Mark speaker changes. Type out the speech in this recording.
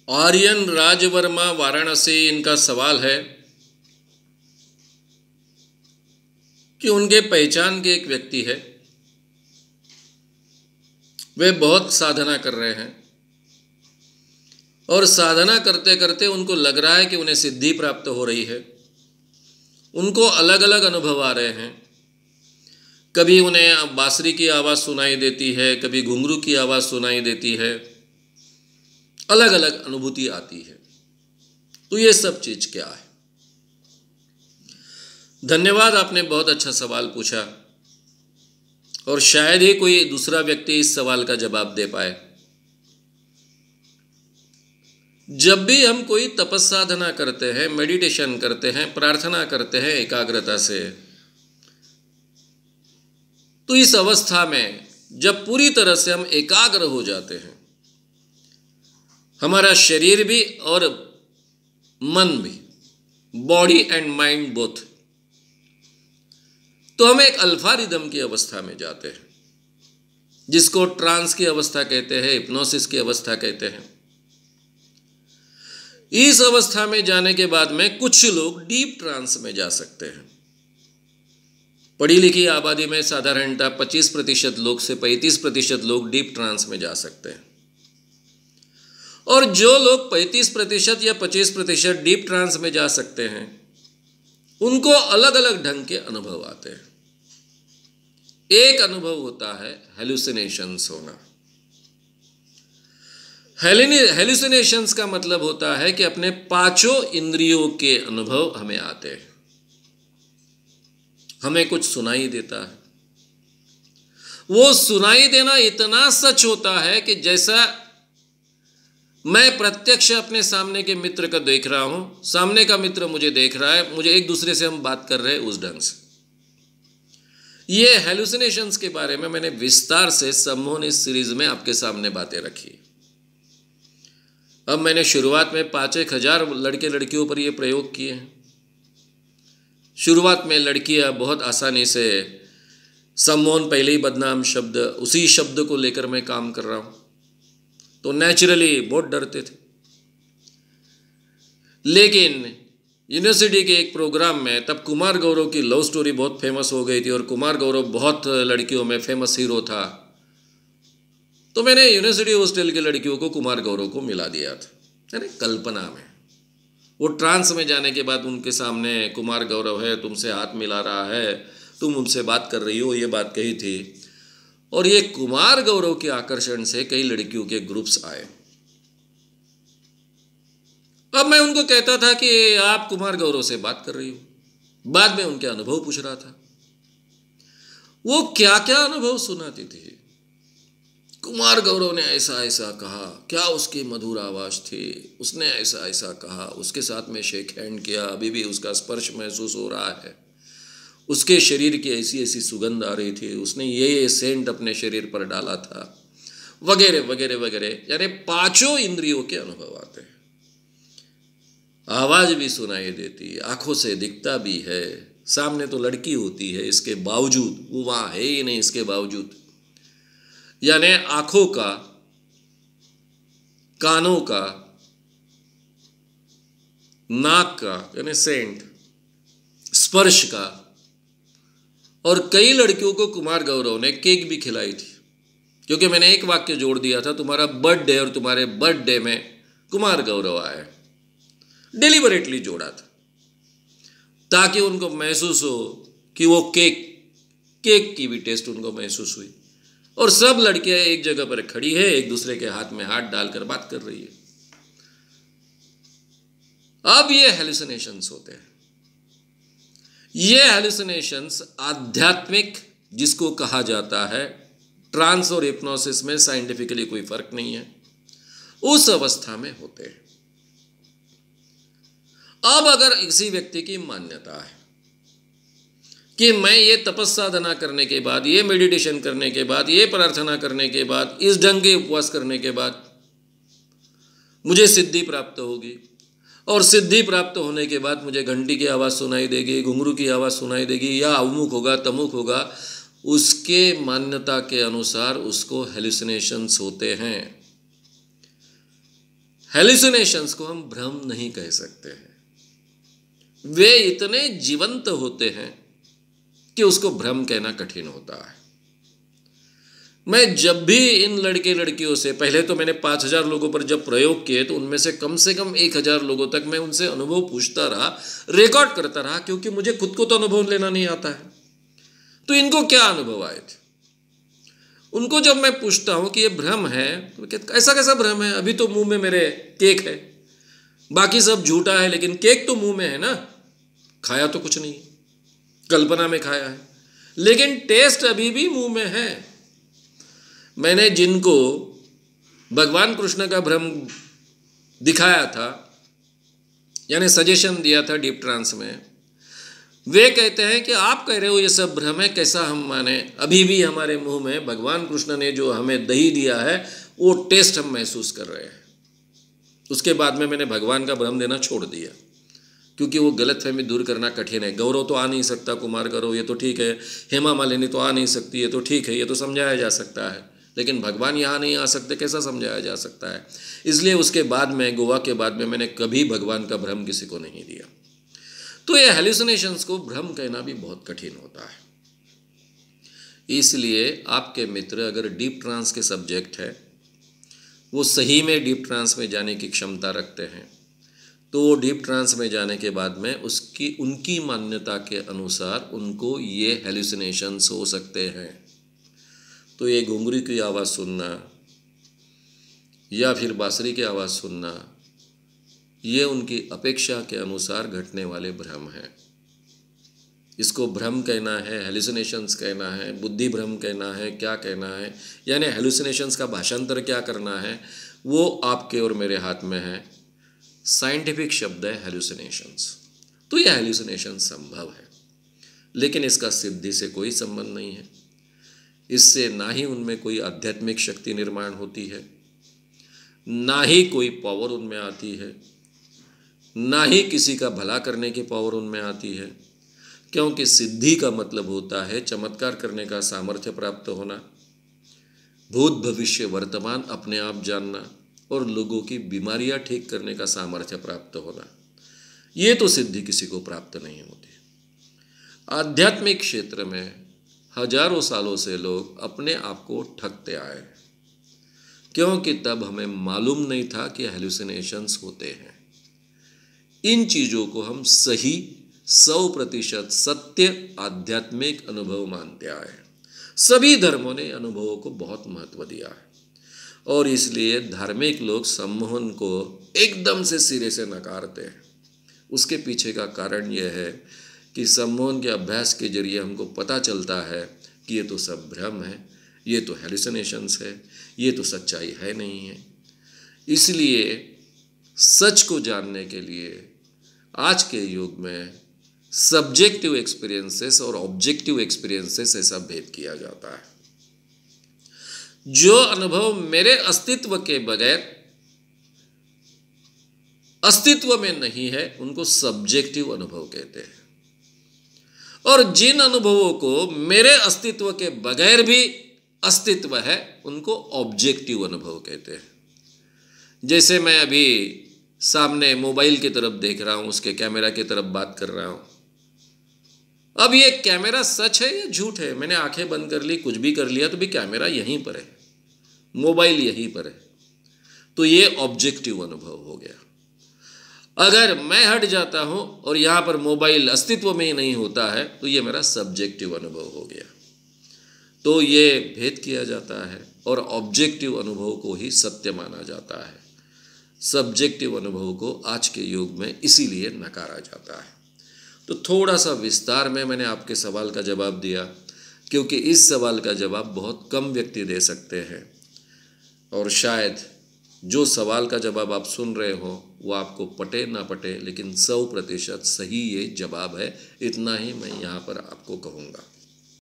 Speaker 1: आर्यन राजवर्मा वाराणसी, इनका सवाल है कि उनके पहचान के एक व्यक्ति है, वे बहुत साधना कर रहे हैं और साधना करते करते उनको लग रहा है कि उन्हें सिद्धि प्राप्त हो रही है। उनको अलग अलग अनुभव आ रहे हैं। कभी उन्हें बांसुरी की आवाज़ सुनाई देती है, कभी घुंघरू की आवाज़ सुनाई देती है, अलग अलग अनुभूति आती है। तो ये सब चीज़ क्या है? धन्यवाद, आपने बहुत अच्छा सवाल पूछा और शायद ही कोई दूसरा व्यक्ति इस सवाल का जवाब दे पाए। जब भी हम कोई तपस्साधना करते हैं, मेडिटेशन करते हैं, प्रार्थना करते हैं एकाग्रता से, तो इस अवस्था में जब पूरी तरह से हम एकाग्र हो जाते हैं, हमारा शरीर भी और मन भी, बॉडी एंड माइंड बोथ, तो हम एक अल्फा रिदम की अवस्था में जाते हैं, जिसको ट्रांस की अवस्था कहते हैं, हिप्नोसिस की अवस्था कहते हैं। इस अवस्था में जाने के बाद में कुछ लोग डीप ट्रांस में जा सकते हैं। पढ़ी लिखी आबादी में साधारणतः 25% लोग से 35% लोग डीप ट्रांस में जा सकते हैं। और जो लोग 35% या 25% डीप ट्रांस में जा सकते हैं, उनको अलग अलग ढंग के अनुभव आते हैं। एक अनुभव होता है हेलुसिनेशंस होना। हेलुसिनेशंस का मतलब होता है कि अपने पांचों इंद्रियों के अनुभव हमें आते हैं। हमें कुछ सुनाई देता है, वो सुनाई देना इतना सच होता है कि जैसा मैं प्रत्यक्ष अपने सामने के मित्र को देख रहा हूं, सामने का मित्र मुझे देख रहा है, मुझे एक दूसरे से हम बात कर रहे हैं उस ढंग से। ये हेलुसिनेशंस के बारे में मैंने विस्तार से सम्मोहन इस सीरीज में आपके सामने बातें रखी। अब मैंने शुरुआत में 5-1 हजार लड़के लड़कियों पर ये प्रयोग किए हैं। शुरुआत में लड़कियां बहुत आसानी से, सम्मोहन पहले ही बदनाम शब्द, उसी शब्द को लेकर मैं काम कर रहा हूं, तो नेचुरली बहुत डरते थे। लेकिन यूनिवर्सिटी के एक प्रोग्राम में तब कुमार गौरव की लव स्टोरी बहुत फेमस हो गई थी और कुमार गौरव बहुत लड़कियों में फेमस हीरो था। तो मैंने यूनिवर्सिटी हॉस्टल की लड़कियों को कुमार गौरव को मिला दिया था, यानी कल्पना में। वो ट्रांस में जाने के बाद उनके सामने कुमार गौरव है, तुमसे हाथ मिला रहा है, तुम उनसे बात कर रही हो, ये बात कही थी। और ये कुमार गौरव के आकर्षण से कई लड़कियों के ग्रुप्स आए। अब मैं उनको कहता था कि आप कुमार गौरव से बात कर रही हो। बाद में उनके अनुभव पूछ रहा था, वो क्या क्या अनुभव सुनाती थी। कुमार गौरव ने ऐसा ऐसा कहा, क्या उसकी मधुर आवाज़ थी, उसने ऐसा ऐसा कहा, उसके साथ में शेक हैंड किया, अभी भी उसका स्पर्श महसूस हो रहा है, उसके शरीर की ऐसी ऐसी सुगंध आ रही थी, उसने ये सेंट अपने शरीर पर डाला था, वगैरह वगैरह वगैरह। यानी पांचों इंद्रियों के अनुभव आते हैं। आवाज़ भी सुनाई देती है, आंखों से दिखता भी है, सामने तो लड़की होती है, इसके बावजूद वो वहाँ है ही नहीं, इसके बावजूद। यानी आंखों का, कानों का, नाक का यानी सेंट, स्पर्श का। और कई लड़कियों को कुमार गौरव ने केक भी खिलाई थी, क्योंकि मैंने एक वाक्य जोड़ दिया था, तुम्हारा बर्थडे और तुम्हारे बर्थडे में कुमार गौरव आए। डिलिबरेटली जोड़ा था ताकि उनको महसूस हो कि वो केक की भी टेस्ट उनको महसूस हुई। और सब लड़कियां एक जगह पर खड़ी है, एक दूसरे के हाथ में हाथ डालकर बात कर रही है। अब ये हेलुसिनेशंस होते हैं। ये हेलुसिनेशंस आध्यात्मिक जिसको कहा जाता है, ट्रांस और हिप्नोसिस में साइंटिफिकली कोई फर्क नहीं है, उस अवस्था में होते हैं। अब अगर किसी व्यक्ति की मान्यता है कि मैं ये तपस्साधना करने के बाद, ये मेडिटेशन करने के बाद, ये प्रार्थना करने के बाद, इस ढंग के उपवास करने के बाद मुझे सिद्धि प्राप्त होगी, और सिद्धि प्राप्त होने के बाद मुझे घंटी की आवाज़ सुनाई देगी, घुंघरू की आवाज़ सुनाई देगी, या अमुक होगा तमुक होगा, उसके मान्यता के अनुसार उसको हेलुसिनेशंस होते हैं। हेलुसिनेशंस को हम भ्रम नहीं कह सकते हैं। वे इतने जीवंत होते हैं कि उसको भ्रम कहना कठिन होता है। मैं जब भी इन लड़के लड़कियों से, पहले तो मैंने 5000 लोगों पर जब प्रयोग किए तो उनमें से कम 1000 लोगों तक मैं उनसे अनुभव पूछता रहा, रिकॉर्ड करता रहा, क्योंकि मुझे खुद को तो अनुभव लेना नहीं आता है। तो इनको क्या अनुभव आए थे, उनको जब मैं पूछता हूं कि ये भ्रम है, तो ऐसा कैसा भ्रम है, अभी तो मुंह में मेरे केक है, बाकी सब झूठा है, लेकिन केक तो मुंह में है ना, खाया तो कुछ नहीं, कल्पना में खाया है, लेकिन टेस्ट अभी भी मुंह में है। मैंने जिनको भगवान कृष्ण का भ्रम दिखाया था, यानी सजेशन दिया था डीप ट्रांस में, वे कहते हैं कि आप कह रहे हो ये सब भ्रम है, कैसा हम माने, अभी भी हमारे मुंह में भगवान कृष्ण ने जो हमें दही दिया है वो टेस्ट हम महसूस कर रहे हैं। उसके बाद में मैंने भगवान का भ्रम देना छोड़ दिया, क्योंकि वो गलतफहमी दूर करना कठिन है। गौरव तो आ नहीं सकता, कुमार गौरव ये तो ठीक है, हेमा मालिनी तो आ नहीं सकती, ये तो ठीक है, ये तो समझाया जा सकता है, लेकिन भगवान यहाँ नहीं आ सकते, कैसा समझाया जा सकता है। इसलिए उसके बाद में, गोवा के बाद में, मैंने कभी भगवान का भ्रम किसी को नहीं दिया। तो ये हेलुसिनेशंस को भ्रम कहना भी बहुत कठिन होता है। इसलिए आपके मित्र अगर डीप ट्रांस के सब्जेक्ट है, वो सही में डीप ट्रांस में जाने की क्षमता रखते हैं, तो डीप ट्रांस में जाने के बाद में उनकी मान्यता के अनुसार उनको ये हेलुसिनेशंस हो सकते हैं। तो ये घुंघरू की आवाज़ सुनना या फिर बांसुरी की आवाज़ सुनना, ये उनकी अपेक्षा के अनुसार घटने वाले भ्रम हैं। इसको भ्रम कहना है, हेलुसिनेशंस कहना है, बुद्धि भ्रम कहना है, क्या कहना है, यानी हेलुसिनेशंस का भाषांतर क्या करना है, वो आपके और मेरे हाथ में है। साइंटिफिक शब्द है हेलुसिनेशंस। तो यह हेलुसिनेशन संभव है, लेकिन इसका सिद्धि से कोई संबंध नहीं है। इससे ना ही उनमें कोई आध्यात्मिक शक्ति निर्माण होती है, ना ही कोई पावर उनमें आती है, ना ही किसी का भला करने की पावर उनमें आती है, क्योंकि सिद्धि का मतलब होता है चमत्कार करने का सामर्थ्य प्राप्त होना, भूत भविष्य वर्तमान अपने आप जानना और लोगों की बीमारियां ठीक करने का सामर्थ्य प्राप्त होना। ये तो सिद्धि किसी को प्राप्त नहीं होती। आध्यात्मिक क्षेत्र में हजारों सालों से लोग अपने आप को ठगते आए, क्योंकि तब हमें मालूम नहीं था कि हेलुसिनेशंस होते हैं। इन चीज़ों को हम सही 100% सत्य आध्यात्मिक अनुभव मानते आए हैं। सभी धर्मों ने अनुभवों को बहुत महत्व दिया है, और इसलिए धार्मिक लोग सम्मोहन को एकदम से सिरे से नकारते हैं। उसके पीछे का कारण यह है कि सम्मोहन के अभ्यास के जरिए हमको पता चलता है कि ये तो सब भ्रम है, ये तो हेलुसिनेशंस है, ये तो सच्चाई है नहीं है। इसलिए सच को जानने के लिए आज के युग में सब्जेक्टिव एक्सपीरियंसेस और ऑब्जेक्टिव एक्सपीरियंसेस ऐसा भेद किया जाता है। जो अनुभव मेरे अस्तित्व के बगैर अस्तित्व में नहीं है, उनको सब्जेक्टिव अनुभव कहते हैं, और जिन अनुभवों को मेरे अस्तित्व के बगैर भी अस्तित्व है, उनको ऑब्जेक्टिव अनुभव कहते हैं। जैसे मैं अभी सामने मोबाइल की तरफ देख रहा हूं, उसके कैमरा की तरफ बात कर रहा हूं। अब ये कैमरा सच है या झूठ है? मैंने आंखें बंद कर ली, कुछ भी कर लिया, तो भी कैमरा यहीं पर है, मोबाइल यहीं पर है, तो ये ऑब्जेक्टिव अनुभव हो गया। अगर मैं हट जाता हूं और यहां पर मोबाइल अस्तित्व में ही नहीं होता है, तो ये मेरा सब्जेक्टिव अनुभव हो गया। तो ये भेद किया जाता है, और ऑब्जेक्टिव अनुभव को ही सत्य माना जाता है। सब्जेक्टिव अनुभव को आज के युग में इसीलिए नकारा जाता है। तो थोड़ा सा विस्तार में मैंने आपके सवाल का जवाब दिया, क्योंकि इस सवाल का जवाब बहुत कम व्यक्ति दे सकते हैं, और शायद जो सवाल का जवाब आप सुन रहे हो वो आपको पटे ना पटे, लेकिन 100% सही ये जवाब है। इतना ही मैं यहाँ पर आपको कहूँगा।